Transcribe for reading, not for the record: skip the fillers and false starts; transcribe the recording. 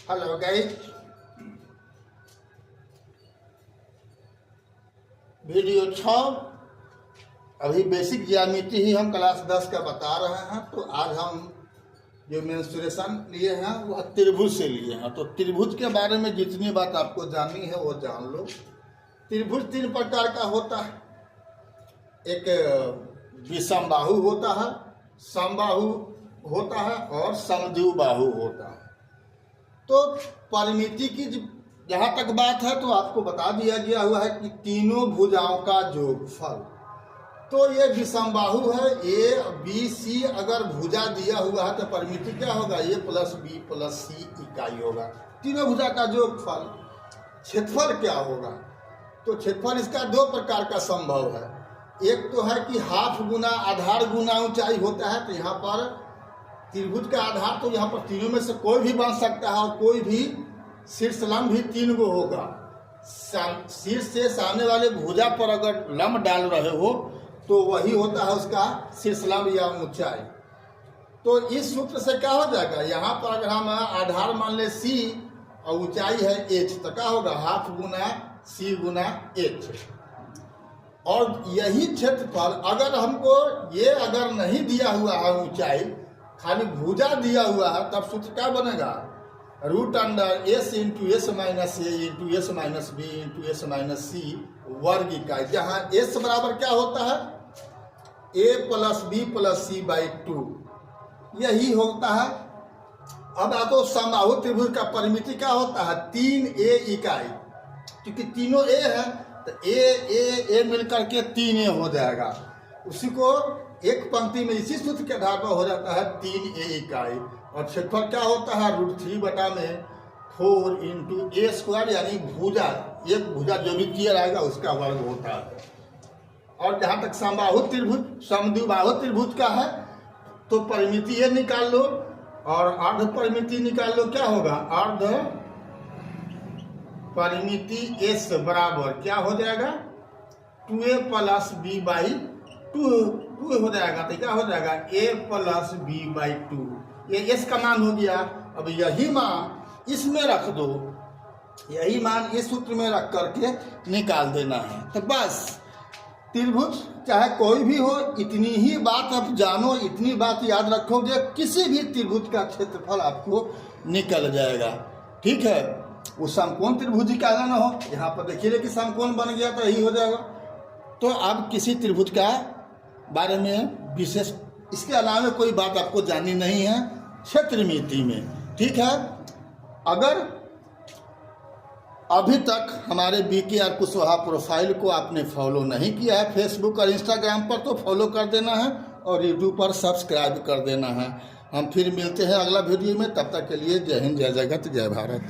Hello guys, video 6 अभी basic ज्यामिति ही हम क्लास 10 का बता रहे हैं। तो आज हम जो मेंस्ट्रुएशन लिए हैं वह त्रिभुज से लिए हैं। तो त्रिभुज के बारे में जितनी बात आपको जाननी है वो जान लो। त्रिभुज 3 प्रकार का होता है। एक विषमबाहु होता है, समबाहु होता है और समद्विबाहु होता है। तो परिमिति की जहाँ तक बात है तो आपको बता दिया गया हुआ है कि तीनों भुजाओं का जोगफल। तो ये विषमबाहु है, ए बी सी अगर भुजा दिया हुआ है तो परिमिति क्या होगा, ए प्लस बी प्लस सी इकाई होगा, तीनों भुजा का जोगफल। क्षेत्रफल क्या होगा, तो क्षेत्रफल इसका 2 प्रकार का संभव है। एक तो है कि हाफ गुना आधार गुना ऊंचाई होता है। तो यहाँ पर त्रिभुज का आधार तो यहाँ पर तीनों में से कोई भी बन सकता है और कोई भी शीर्ष लंब भी 3 गो होगा। शीर्ष से सामने वाले भुजा पर अगर लंब डाल रहे हो तो वही होता है उसका शीर्ष लंब या ऊंचाई। तो इस सूत्र से क्या हो जाएगा, यहाँ पर अगर हम आधार मान ले सी और ऊंचाई है एच तो क्या होगा, हाफ गुना सी गुना एच। और यही क्षेत्रफल अगर हमको ये अगर नहीं दिया हुआ है ऊंचाई, खाली भुजा दिया हुआ है, तब सूत्र क्या बनेगा, root under S into S minus A into S minus B into S minus C वर्ग इकाई, जहाँ एस बराबर क्या होता है, A plus B plus C by 2 यही होता है। अब आपको समबाहु त्रिभुज का परिमिति क्या होता है, 3a इकाई, क्योंकि तीनों ए है तो ए मिलकर के 3a हो जाएगा। उसी को एक पंक्ति में इसी सूत्र के आधार पर हो जाता है 3a इकाई। और क्षेत्रफल क्या होता है, √3/4 इंटू ए स्क्वायर, यानी भुजा, एक भुजा जो भी क्लियर आएगा उसका वर्ग होता है। और जहाँ तक समबाहु त्रिभुज समद्विबाहु त्रिभुज का है तो परिमिति ये निकाल लो और अर्ध परिमिति निकाल लो। क्या होगा, अर्ध परिमिति एस बराबर क्या हो जाएगा, 2a प्लस बी बाई 2 हो जाएगा। तो क्या हो जाएगा, a प्लस बी बाई 2, ये एस का मान हो गया। अब यही मान इसमें रख दो, यही मान इस सूत्र में रख करके निकाल देना है। तो बस त्रिभुज चाहे कोई भी हो, इतनी ही बात आप जानो, इतनी बात याद रखोगे, किसी भी त्रिभुज का क्षेत्रफल आपको निकल जाएगा। ठीक है, वो समकोण त्रिभुज का ना हो, यहाँ पर देखिए कि समकोण बन गया तो यही हो जाएगा। तो अब किसी त्रिभुज का बारे में विशेष इसके अलावा कोई बात आपको जाननी नहीं है क्षेत्रमिति में। ठीक है, अगर अभी तक हमारे BKR कुशवाहा प्रोफाइल को आपने फॉलो नहीं किया है फेसबुक और इंस्टाग्राम पर, तो फॉलो कर देना है और यूट्यूब पर सब्सक्राइब कर देना है। हम फिर मिलते हैं अगला वीडियो में, तब तक के लिए जय हिंद, जय जगत, जय भारत।